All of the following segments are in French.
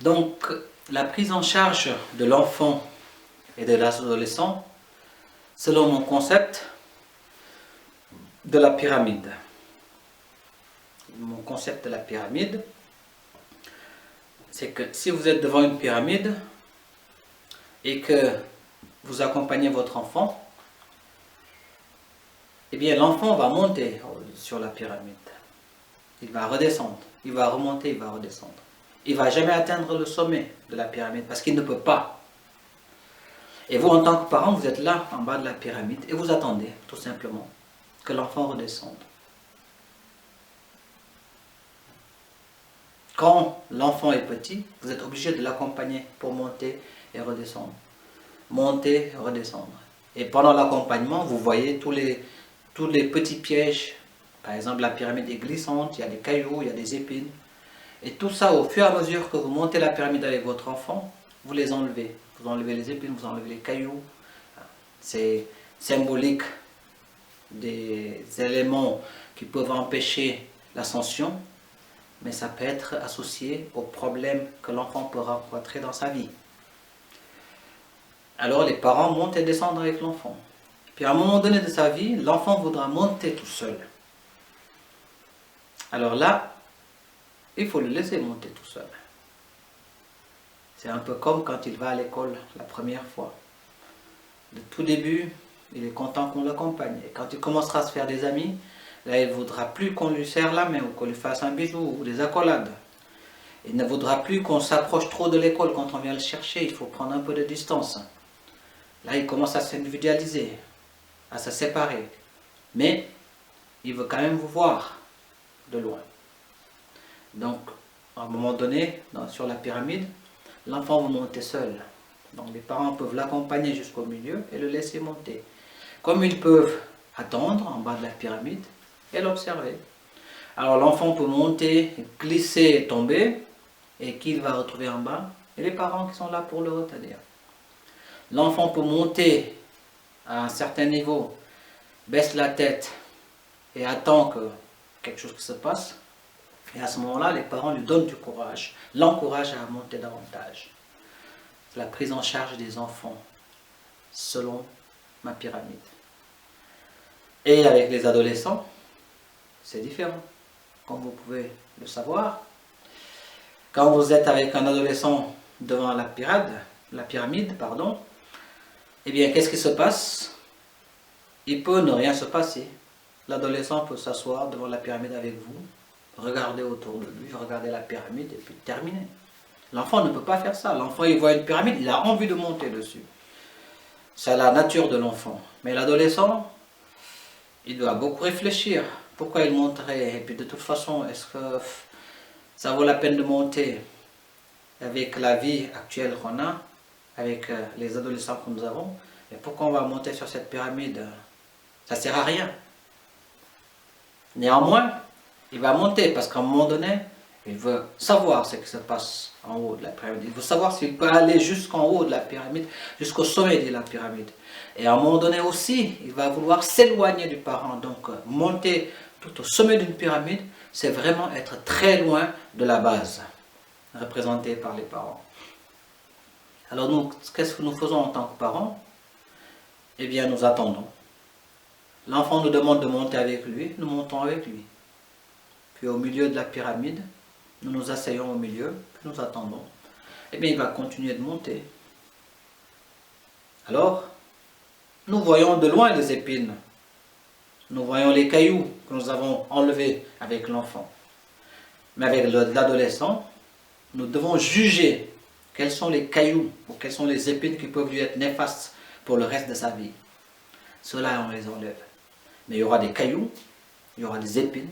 Donc, la prise en charge de l'enfant et de l'adolescent, selon mon concept de la pyramide. Mon concept de la pyramide, c'est que si vous êtes devant une pyramide et que vous accompagnez votre enfant, eh bien l'enfant va monter sur la pyramide. Il va redescendre, il va remonter, il va redescendre. Il ne va jamais atteindre le sommet de la pyramide parce qu'il ne peut pas. Et vous, en tant que parent, vous êtes là, en bas de la pyramide, et vous attendez, tout simplement, que l'enfant redescende. Quand l'enfant est petit, vous êtes obligé de l'accompagner pour monter et redescendre. Monter et redescendre. Et pendant l'accompagnement, vous voyez tous les petits pièges. Par exemple, la pyramide est glissante, il y a des cailloux, il y a des épines. Et tout ça, au fur et à mesure que vous montez la pyramide avec votre enfant, vous les enlevez. Vous enlevez les épines, vous enlevez les cailloux. C'est symbolique des éléments qui peuvent empêcher l'ascension, mais ça peut être associé aux problèmes que l'enfant peut rencontrer dans sa vie. Alors les parents montent et descendent avec l'enfant. Puis à un moment donné de sa vie, l'enfant voudra monter tout seul. Alors là, il faut le laisser monter tout seul. C'est un peu comme quand il va à l'école la première fois. De tout début, il est content qu'on l'accompagne. Et quand il commencera à se faire des amis, là il ne voudra plus qu'on lui serre la main ou qu'on lui fasse un bisou ou des accolades. Il ne voudra plus qu'on s'approche trop de l'école quand on vient le chercher. Il faut prendre un peu de distance. Là il commence à s'individualiser, à se séparer. Mais il veut quand même vous voir de loin. Donc, à un moment donné, sur la pyramide, l'enfant va monter seul. Donc, les parents peuvent l'accompagner jusqu'au milieu et le laisser monter. Comme ils peuvent attendre en bas de la pyramide et l'observer. Alors, l'enfant peut monter, glisser, tomber, et qu'il va retrouver en bas, et les parents qui sont là pour le retenir. L'enfant peut monter à un certain niveau, baisse la tête et attend que quelque chose se passe. Et à ce moment-là, les parents lui donnent du courage, l'encouragent à monter davantage. C'est la prise en charge des enfants, selon ma pyramide. Et avec les adolescents, c'est différent, comme vous pouvez le savoir. Quand vous êtes avec un adolescent devant la pyramide, eh bien, qu'est-ce qui se passe? Il peut ne rien se passer. L'adolescent peut s'asseoir devant la pyramide avec vous, regarder autour de lui, regarder la pyramide et puis terminer. L'enfant ne peut pas faire ça. L'enfant, il voit une pyramide, il a envie de monter dessus. C'est la nature de l'enfant. Mais l'adolescent, il doit beaucoup réfléchir. Pourquoi il monterait? Et puis de toute façon, est-ce que ça vaut la peine de monter avec la vie actuelle qu'on a, avec les adolescents que nous avons? Et pourquoi on va monter sur cette pyramide? Ça ne sert à rien. Néanmoins, il va monter parce qu'à un moment donné, il veut savoir ce qui se passe en haut de la pyramide. Il veut savoir s'il peut aller jusqu'en haut de la pyramide, jusqu'au sommet de la pyramide. Et à un moment donné aussi, il va vouloir s'éloigner du parent. Donc, monter tout au sommet d'une pyramide, c'est vraiment être très loin de la base, représentée par les parents. Alors, nous, qu'est-ce que nous faisons en tant que parents? Eh bien, nous attendons. L'enfant nous demande de monter avec lui, nous montons avec lui. Puis au milieu de la pyramide, nous nous asseyons au milieu, puis nous attendons. Eh bien, il va continuer de monter. Alors, nous voyons de loin les épines. Nous voyons les cailloux que nous avons enlevés avec l'enfant. Mais avec l'adolescent, nous devons juger quels sont les cailloux ou quelles sont les épines qui peuvent lui être néfastes pour le reste de sa vie. Ceux-là, on les enlève. Mais il y aura des cailloux, il y aura des épines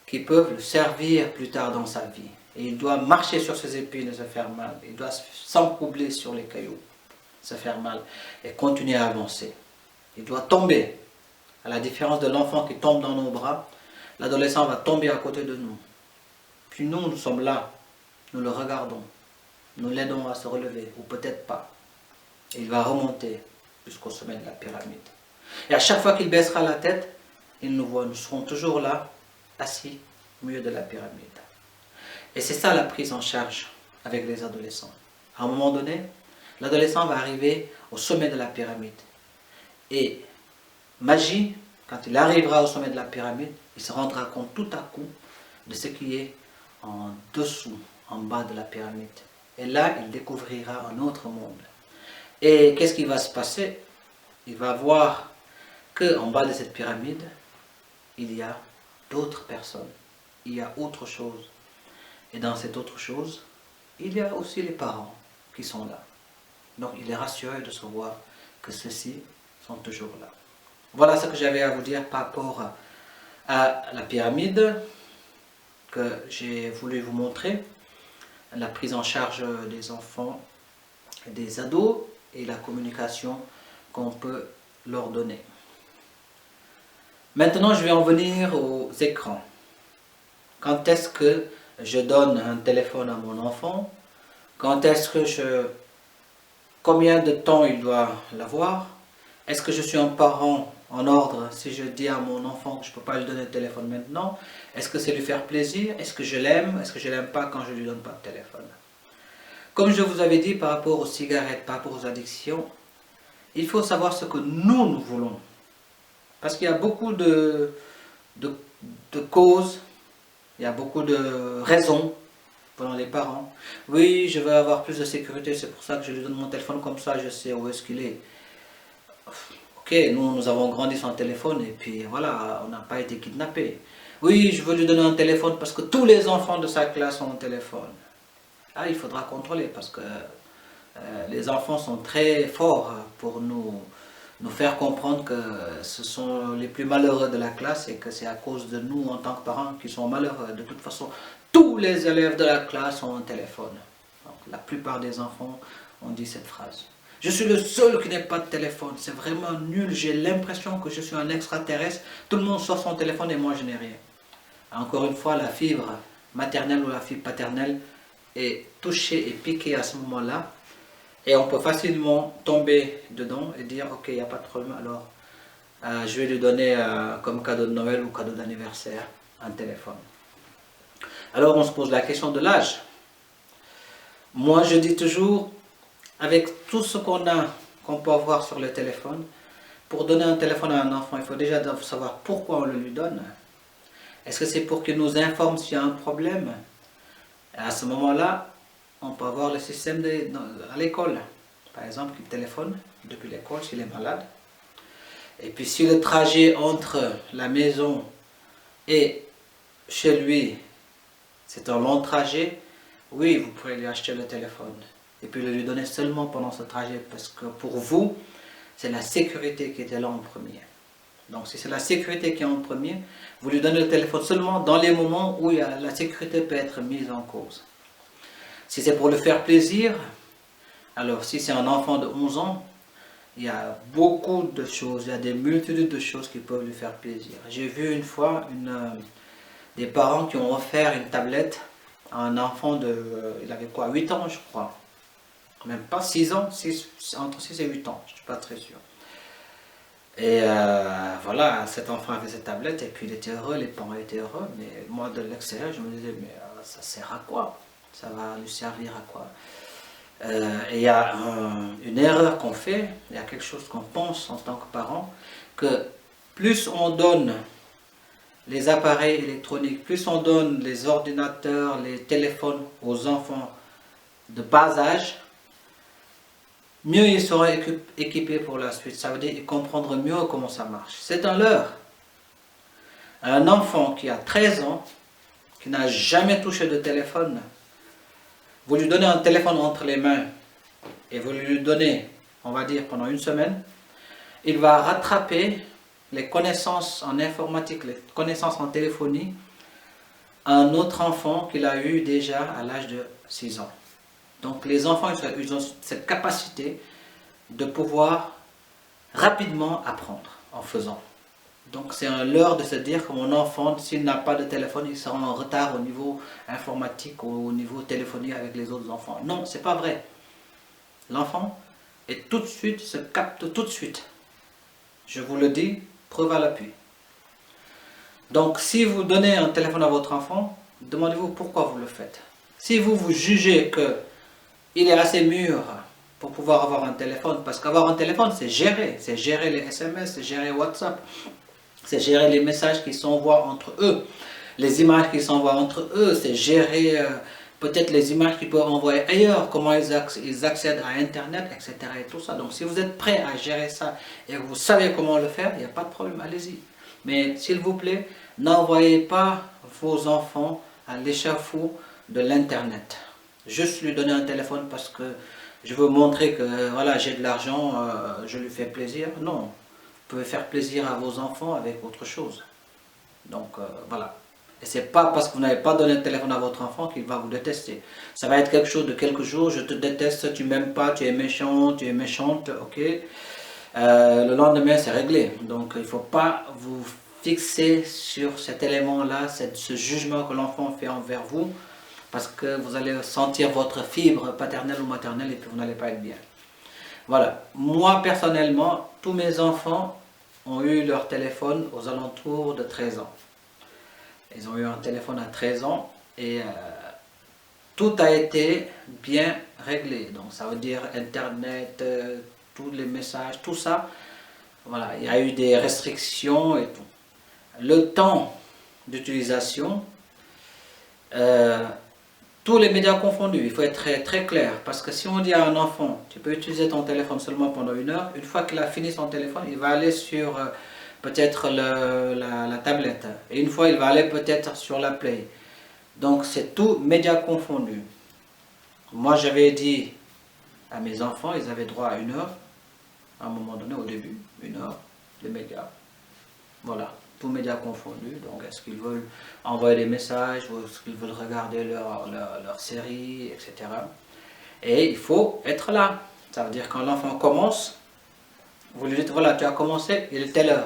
qui peuvent le servir plus tard dans sa vie. Et il doit marcher sur ces épines et se faire mal. Il doit s'encoubler sur les cailloux, se faire mal et continuer à avancer. Il doit tomber. À la différence de l'enfant qui tombe dans nos bras, l'adolescent va tomber à côté de nous. Puis nous sommes là, nous le regardons, nous l'aidons à se relever, ou peut-être pas. Et il va remonter jusqu'au sommet de la pyramide. Et à chaque fois qu'il baissera la tête, il nous voit, nous serons toujours là, assis au milieu de la pyramide. Et c'est ça la prise en charge avec les adolescents. À un moment donné, l'adolescent va arriver au sommet de la pyramide. Et magie, quand il arrivera au sommet de la pyramide, il se rendra compte tout à coup de ce qui est en dessous, en bas de la pyramide. Et là, il découvrira un autre monde. Et qu'est-ce qui va se passer? Il va voir qu'en bas de cette pyramide, il y a d'autres personnes. Il y a autre chose. Et dans cette autre chose, il y a aussi les parents qui sont là. Donc il est rassuré de savoir que ceux-ci sont toujours là. Voilà ce que j'avais à vous dire par rapport à la pyramide que j'ai voulu vous montrer. La prise en charge des enfants et des ados et la communication qu'on peut leur donner. Maintenant, je vais en venir aux écrans. Quand est-ce que je donne un téléphone à mon enfant? Quand est-ce que combien de temps il doit l'avoir? Est-ce que je suis un parent en ordre si je dis à mon enfant que je ne peux pas lui donner le téléphone maintenant? Est-ce que c'est lui faire plaisir? Est-ce que je l'aime? Est-ce que je ne l'aime pas quand je ne lui donne pas de téléphone? Comme je vous avais dit par rapport aux cigarettes, par rapport aux addictions, il faut savoir ce que nous voulons. Parce qu'il y a beaucoup de causes, il y a beaucoup de raisons pendant les parents. Oui, je veux avoir plus de sécurité, c'est pour ça que je lui donne mon téléphone, comme ça je sais où est-ce qu'il est. Ok, nous avons grandi sans téléphone et puis voilà, on n'a pas été kidnappés. Oui, je veux lui donner un téléphone parce que tous les enfants de sa classe ont un téléphone. Ah, il faudra contrôler parce que les enfants sont très forts pour nous faire comprendre que ce sont les plus malheureux de la classe et que c'est à cause de nous en tant que parents qui sont malheureux. De toute façon, tous les élèves de la classe ont un téléphone. Donc, la plupart des enfants ont dit cette phrase. Je suis le seul qui n'ait pas de téléphone, c'est vraiment nul, j'ai l'impression que je suis un extraterrestre, tout le monde sort son téléphone et moi je n'ai rien. Encore une fois, la fibre maternelle ou la fibre paternelle est touchée et piquée à ce moment-là. Et on peut facilement tomber dedans et dire ok, il n'y a pas de problème, alors je vais lui donner comme cadeau de Noël ou cadeau d'anniversaire un téléphone. Alors on se pose la question de l'âge. Moi je dis toujours, avec tout ce qu'on peut avoir sur le téléphone, pour donner un téléphone à un enfant, il faut déjà savoir pourquoi on le lui donne. Est-ce que c'est pour qu'il nous informe s'il y a un problème? Et à ce moment-là, on peut avoir le système à l'école. Par exemple, il téléphone depuis l'école s'il est malade. Et puis si le trajet entre la maison et chez lui, c'est un long trajet, oui, vous pourrez lui acheter le téléphone. Et puis le lui donner seulement pendant ce trajet, parce que pour vous, c'est la sécurité qui était là en premier. Donc si c'est la sécurité qui est en premier, vous lui donnez le téléphone seulement dans les moments où la sécurité peut être mise en cause. Si c'est pour le faire plaisir, alors si c'est un enfant de 11 ans, il y a beaucoup de choses, il y a des multitudes de choses qui peuvent lui faire plaisir. J'ai vu une fois des parents qui ont offert une tablette à un enfant il avait quoi, 8 ans je crois. Même pas 6 ans, entre 6 et 8 ans, je ne suis pas très sûr. Et voilà, cet enfant avait cette tablette et puis il était heureux, les parents étaient heureux, mais moi de l'extérieur je me disais, mais ça sert à quoi? Ça va lui servir à quoi? Et il y a une erreur qu'on fait, il y a quelque chose qu'on pense en tant que parent, que plus on donne les appareils électroniques, plus on donne les ordinateurs, les téléphones aux enfants de bas âge, mieux ils seront équipés pour la suite. Ça veut dire qu'ils comprendront mieux comment ça marche. C'est un leurre. Un enfant qui a 13 ans, qui n'a jamais touché de téléphone, vous lui donnez un téléphone entre les mains et vous lui donnez, on va dire, pendant une semaine, il va rattraper les connaissances en informatique, les connaissances en téléphonie à un autre enfant qu'il a eu déjà à l'âge de 6 ans. Donc les enfants, ils ont cette capacité de pouvoir rapidement apprendre en faisant. Donc c'est un leurre de se dire que mon enfant, s'il n'a pas de téléphone, il sera en retard au niveau informatique ou au niveau téléphonique avec les autres enfants. Non, c'est pas vrai. L'enfant est tout de suite, se capte tout de suite. Je vous le dis, preuve à l'appui. Donc si vous donnez un téléphone à votre enfant, demandez-vous pourquoi vous le faites. Si vous jugez qu'il est assez mûr pour pouvoir avoir un téléphone, parce qu'avoir un téléphone, c'est gérer les SMS, c'est gérer WhatsApp, c'est gérer les messages qui s'envoient entre eux, les images qui s'envoient entre eux, c'est gérer peut-être les images qu'ils peuvent envoyer ailleurs, comment ils accèdent à Internet, etc. et tout ça. Donc si vous êtes prêt à gérer ça et que vous savez comment le faire, il n'y a pas de problème, allez-y. Mais s'il vous plaît, n'envoyez pas vos enfants à l'échafaud de l'Internet. Juste lui donner un téléphone parce que je veux montrer que voilà, j'ai de l'argent, je lui fais plaisir. Non, vous pouvez faire plaisir à vos enfants avec autre chose. Donc voilà. Et c'est pas parce que vous n'avez pas donné le téléphone à votre enfant qu'il va vous détester. Ça va être quelque chose de quelques jours, je te déteste, tu m'aimes pas, tu es méchant, tu es méchante, ok. Le lendemain c'est réglé. Donc il ne faut pas vous fixer sur cet élément-là, ce jugement que l'enfant fait envers vous, parce que vous allez sentir votre fibre paternelle ou maternelle et puis vous n'allez pas être bien. Voilà. Moi personnellement, tous mes enfants ont eu leur téléphone aux alentours de 13 ans. Ils ont eu un téléphone à 13 ans et tout a été bien réglé. Donc ça veut dire Internet, tous les messages, tout ça. Voilà, il y a eu des restrictions et tout. Le temps d'utilisation, tous les médias confondus, il faut être très, très clair. Parce que si on dit à un enfant, tu peux utiliser ton téléphone seulement pendant 1 heure, une fois qu'il a fini son téléphone, il va aller sur peut-être la tablette. Et une fois, il va aller peut-être sur la Play. Donc c'est tout médias confondus. Moi, j'avais dit à mes enfants, ils avaient droit à 1 heure, à un moment donné, au début, 1 heure, de médias. Voilà, tous médias confondus. Donc, est-ce qu'ils veulent envoyer des messages, ou est-ce qu'ils veulent regarder leur série, etc. Et il faut être là. Ça veut dire quand l'enfant commence, vous lui dites, voilà, tu as commencé, il est telle heure.